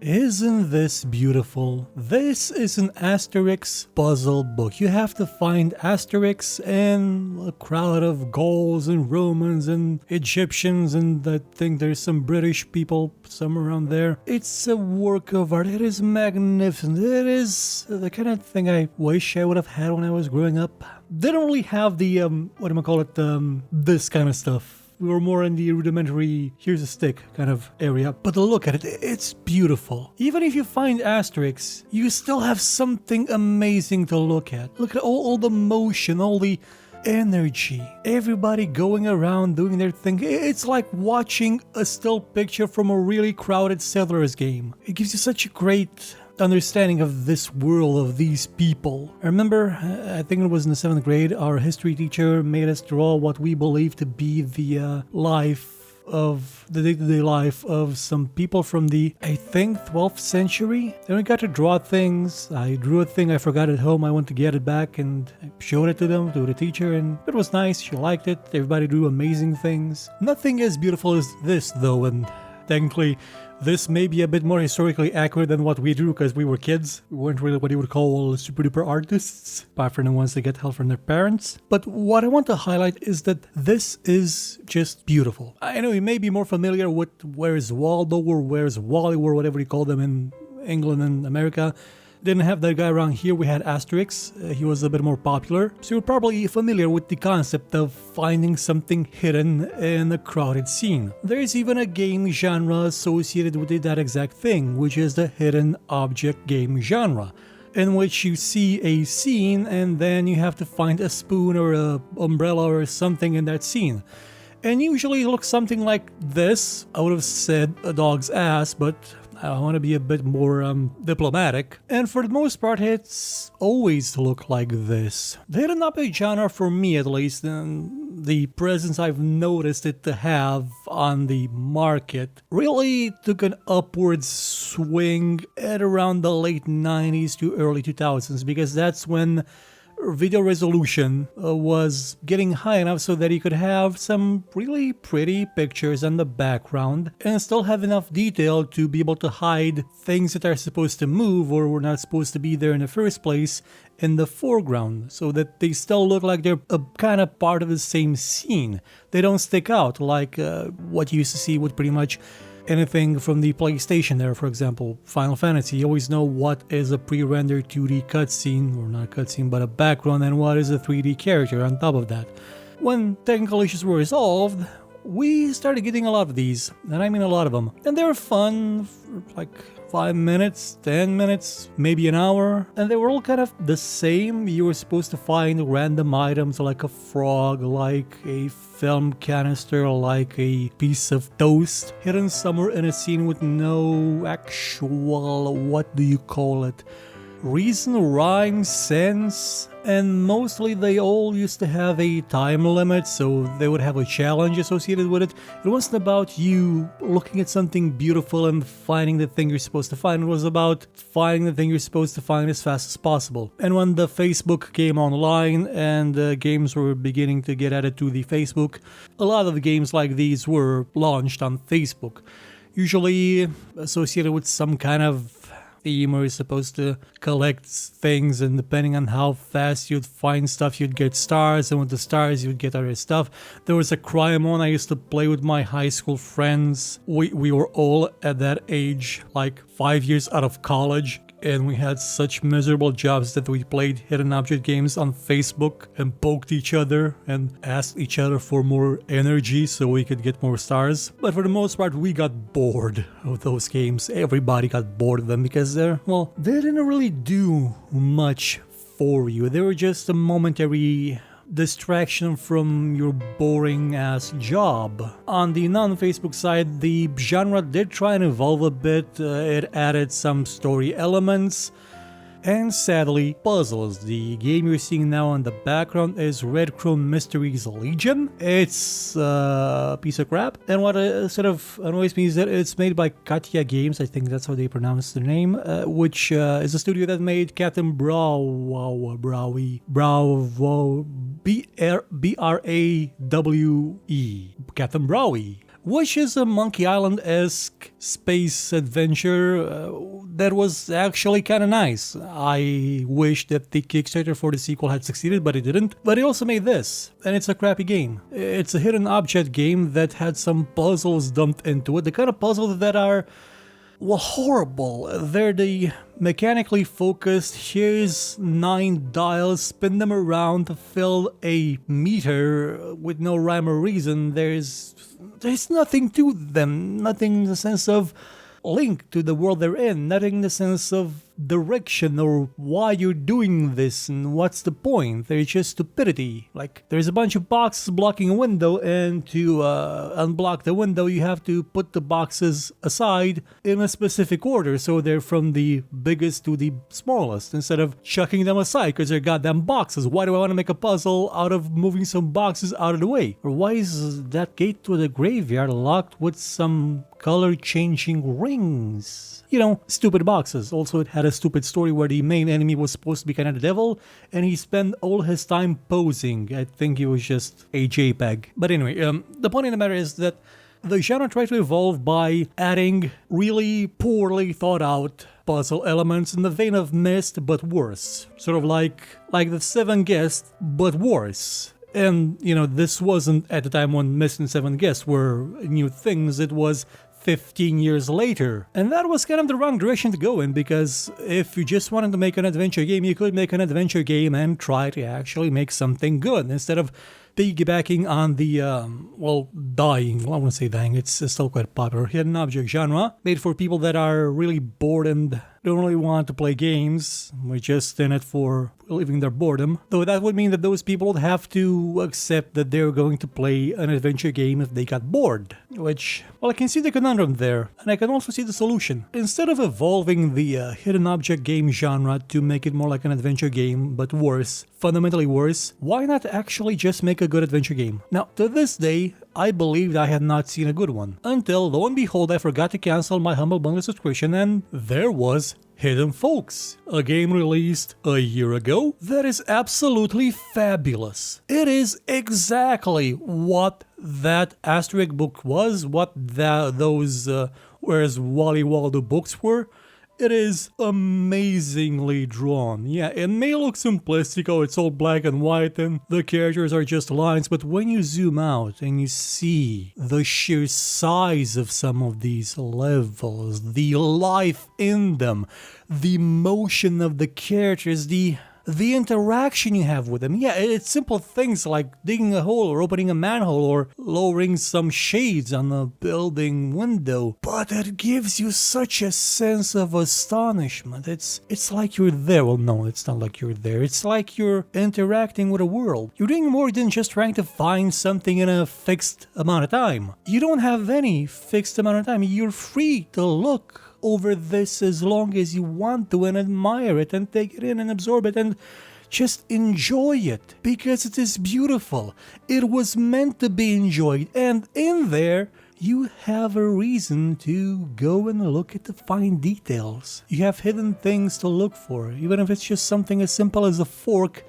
Isn't this beautiful? This is an Asterix puzzle book. You have to find Asterix and a crowd of Gauls and Romans and Egyptians, and I think there's some British people somewhere around there. It's a work of art. It is magnificent. It is the kind of thing I wish I would have had when I was growing up. They don't really have the, this kind of stuff. We were more in the rudimentary, here's a stick kind of area. But look at it, it's beautiful. Even if you find Asterix, you still have something amazing to look at. Look at all the motion, all the energy. Everybody going around doing their thing. It's like watching a still picture from a really crowded Settlers game. It gives you such a great understanding of this world, of these people. I remember, I think it was in the 7th grade, our history teacher made us draw what we believe to be the day-to-day life of some people from the, I think, 12th century. Then we got to draw things. I drew a thing I forgot at home. I went to get it back and I showed it to them, to the teacher, and it was nice. She liked it. Everybody drew amazing things. Nothing as beautiful as this, though, and technically this may be a bit more historically accurate than what we drew because we were kids. We weren't really what you would call super duper artists, apart from the ones that get help from their parents. But what I want to highlight is that this is just beautiful. I know you may be more familiar with Where's Waldo or Where's Wally or whatever you call them in England and America. Didn't have that guy around here. We had Asterix. He was a bit more popular. So you're probably familiar with the concept of finding something hidden in a crowded scene. There's even a game genre associated with that exact thing, which is the hidden object game genre, in which you see a scene and then you have to find a spoon or a umbrella or something in that scene. And usually it looks something like this. I would have said a dog's ass, but I want to be a bit more diplomatic. And for the most part, it's always looked like this. The hidden object genre, for me at least, and the presence I've noticed it to have on the market, really took an upward swing at around the late 90s to early 2000s, because that's when video resolution was getting high enough so that you could have some really pretty pictures in the background and still have enough detail to be able to hide things that are supposed to move or were not supposed to be there in the first place in the foreground, so that they still look like they're a kind of part of the same scene. They don't stick out like what you used to see with pretty much anything from the PlayStation era. For example, Final Fantasy, you always know what is a pre-rendered 2D cutscene, or not cutscene, but a background, and what is a 3D character on top of that. When technical issues were resolved, we started getting a lot of these, and I mean a lot of them. And they were fun for like 5 minutes, 10 minutes, maybe an hour, and they were all kind of the same. You were supposed to find random items like a frog, like a film canister, like a piece of toast, hidden somewhere in a scene with no actual, what do you call it, reason, rhyme, sense. And mostly they all used to have a time limit, so they would have a challenge associated with it. It wasn't about you looking at something beautiful and finding the thing you're supposed to find. It was about finding the thing you're supposed to find as fast as possible. And when the Facebook came online and games were beginning to get added to the Facebook, a lot of the games like these were launched on Facebook, usually associated with some kind of theme, or you're supposed to collect things, and depending on how fast you'd find stuff, you'd get stars, and with the stars you'd get other stuff. There was a crime one I used to play with my high school friends. We were all at that age, like 5 years out of college, and we had such miserable jobs that we played hidden object games on Facebook and poked each other and asked each other for more energy so we could get more stars. But for the most part, we got bored of those games. Everybody got bored of them because they didn't really do much for you. They were just a momentary distraction from your boring ass job. On the non-Facebook side, the genre did try and evolve a bit. It added some story elements and sadly puzzles. The game you're seeing now in the background is Red Chrome Mysteries Legion. It's a piece of crap, and what sort of annoys me is that it's made by Katya Games, I think that's how they pronounce the name, which is a studio that made Captain Bravo, B-R-A-W-E, Captain Browie. which is a Monkey Island-esque space adventure that was actually kind of nice. I wish that the Kickstarter for the sequel had succeeded, but it didn't. But it also made this, and it's a crappy game. It's a hidden object game that had some puzzles dumped into it, the kind of puzzles that are, well, horrible. They're the mechanically focused, here's 9 dials, spin them around to fill a meter with no rhyme or reason. There's nothing to them, nothing in the sense of link to the world they're in, nothing in the sense of direction or why you're doing this and what's the point. There's just stupidity. Like, there's a bunch of boxes blocking a window, and to unblock the window you have to put the boxes aside in a specific order, so they're from the biggest to the smallest, instead of chucking them aside because they're goddamn boxes. Why do I want to make a puzzle out of moving some boxes out of the way? Or why is that gate to the graveyard locked with some color changing rings? You know, stupid boxes. Also, it had a stupid story where the main enemy was supposed to be kind of the devil, and he spent all his time posing. I think he was just a JPEG. But anyway, the point of the matter is that the genre tried to evolve by adding really poorly thought out puzzle elements in the vein of Myst, but worse. Sort of like the Seven Guests, but worse. And, you know, this wasn't at the time when Myst and Seven Guests were new things. It was 15 years later. And that was kind of the wrong direction to go in, because if you just wanted to make an adventure game, you could make an adventure game and try to actually make something good instead of piggybacking on the, dying, well, I wouldn't say dying, it's still quite popular, hidden object genre, made for people that are really bored and don't really want to play games. We're just in it for relieving their boredom. Though that would mean that those people would have to accept that they're going to play an adventure game if they got bored. Which, well, I can see the conundrum there, and I can also see the solution. Instead of evolving the hidden object game genre to make it more like an adventure game, but worse, fundamentally worse, why not actually just make a good adventure game? Now, to this day, I believed I had not seen a good one, until lo and behold I forgot to cancel my Humble Bundle subscription, and there was Hidden Folks, a game released a year ago that is absolutely fabulous. It is exactly what that Asterix book was, what those Where's Wally Waldo books were. It is amazingly drawn. Yeah, it may look simplistic, oh, it's all black and white and the characters are just lines, but when you zoom out and you see the sheer size of some of these levels, the life in them, the motion of the characters, the interaction you have with them. Yeah, it's simple things like digging a hole or opening a manhole or lowering some shades on a building window. But it gives you such a sense of astonishment. It's like you're there. Well, no, it's not like you're there. It's like you're interacting with a world. You're doing more than just trying to find something in a fixed amount of time. You don't have any fixed amount of time. You're free to look over this as long as you want to and admire it and take it in and absorb it and just enjoy it, because it is beautiful. It was meant to be enjoyed, and in there you have a reason to go and look at the fine details. You have hidden things to look for, even if it's just something as simple as a fork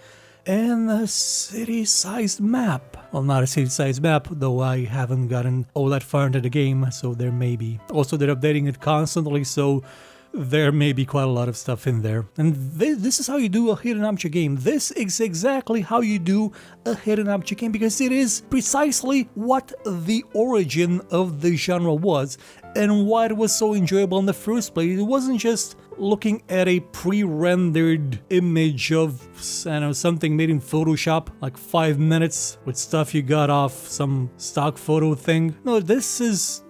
and a city-sized map. Well, not a city-sized map, though I haven't gotten all that far into the game, so there may be. Also, they're updating it constantly, so there may be quite a lot of stuff in there. And this is how you do a hidden object game. This is exactly how you do a hidden object game, because it is precisely what the origin of the genre was and why it was so enjoyable in the first place. It wasn't just looking at a pre-rendered image of, I don't know, something made in Photoshop, like 5 minutes with stuff you got off some stock photo thing. No, this is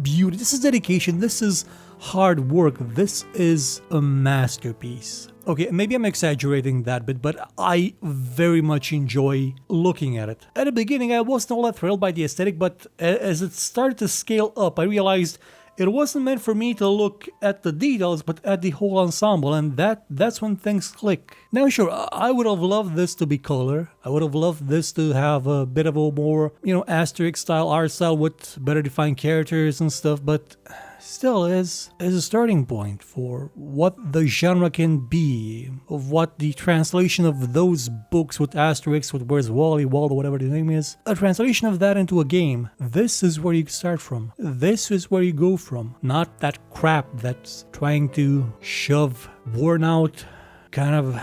beauty, this is dedication, this is hard work, this is a masterpiece. Okay, maybe I'm exaggerating that bit, but I very much enjoy looking at it. At the beginning, I wasn't all that thrilled by the aesthetic, but as it started to scale up, I realized it wasn't meant for me to look at the details, but at the whole ensemble, and that's when things click. Now, sure, I would have loved this to be color. I would have loved this to have a bit of a more, Asterix style art style with better defined characters and stuff, but still, as a starting point for what the genre can be, of what the translation of those books with asterisks, with where's Wally, Waldo, whatever the name is, a translation of that into a game, this is where you start from. This is where you go from. Not that crap that's trying to shove worn out, kind of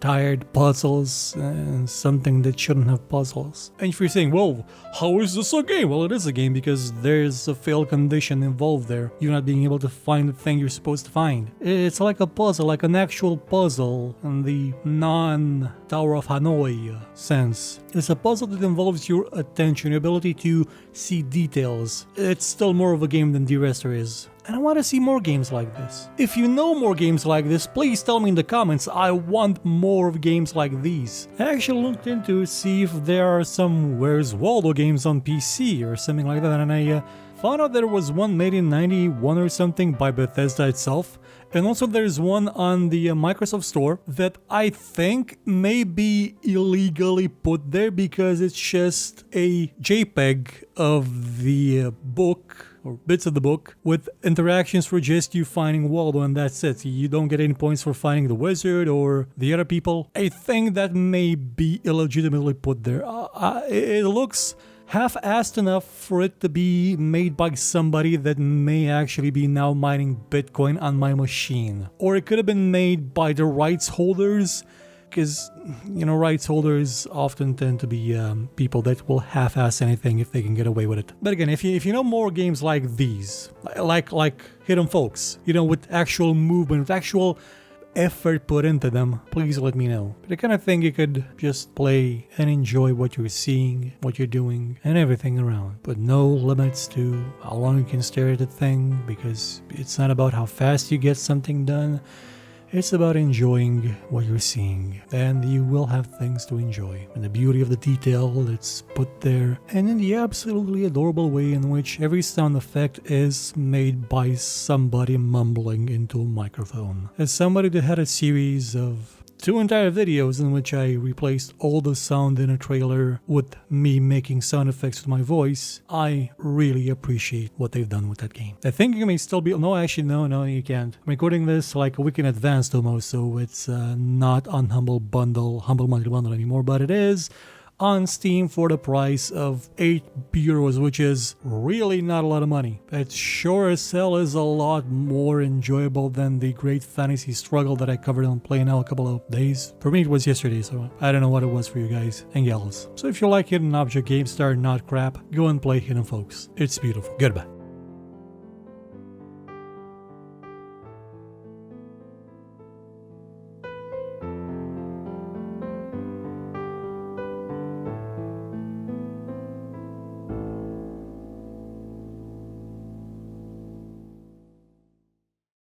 tired puzzles and something that shouldn't have puzzles. And if you're saying, well, how is this a game? Well, it is a game because there's a fail condition involved there. You're not being able to find the thing you're supposed to find. It's like a puzzle, like an actual puzzle in the non-Tower of Hanoi sense. It's a puzzle that involves your attention, your ability to see details. It's still more of a game than the rest is. And I want to see more games like this. If you know more games like this, please tell me in the comments. I want more of games like these. I actually looked into see if there are some Where's Waldo games on PC or something like that, and I found out there was one made in 91 or something by Bethesda itself. And also there's one on the Microsoft Store that I think may be illegally put there because it's just a JPEG of the book or bits of the book with interactions for just you finding Waldo, and that's it. You don't get any points for finding the wizard or the other people. I think that may be illegitimately put there. It looks half-assed enough for it to be made by somebody that may actually be now mining Bitcoin on my machine. Or it could have been made by the rights holders, because, you know, rights holders often tend to be people that will half-ass anything if they can get away with it. But again, if you know more games like these, like Hidden Folks, you know, with actual movement, with actual effort put into them, please let me know. But I kind of think you could just play and enjoy what you're seeing, what you're doing, and everything around. But no limits to how long you can stare at the thing, because it's not about how fast you get something done. It's about enjoying what you're seeing, and you will have things to enjoy. And the beauty of the detail that's put there, and in the absolutely adorable way in which every sound effect is made by somebody mumbling into a microphone. As somebody that had a series of 2 entire videos in which I replaced all the sound in a trailer with me making sound effects with my voice, I really appreciate what they've done with that game. I think you may still be... No, actually, no, you can't. I'm recording this like a week in advance almost, so it's not on Humble Monthly Bundle anymore, but it is on Steam for the price of €8, which is really not a lot of money. It sure as hell is a lot more enjoyable than the Great Fantasy Struggle that I covered on Play Now a couple of days. For me it was yesterday, so I don't know what it was for you guys and gals. So if you like hidden object games that are not crap, go and play Hidden Folks. It's beautiful. Goodbye.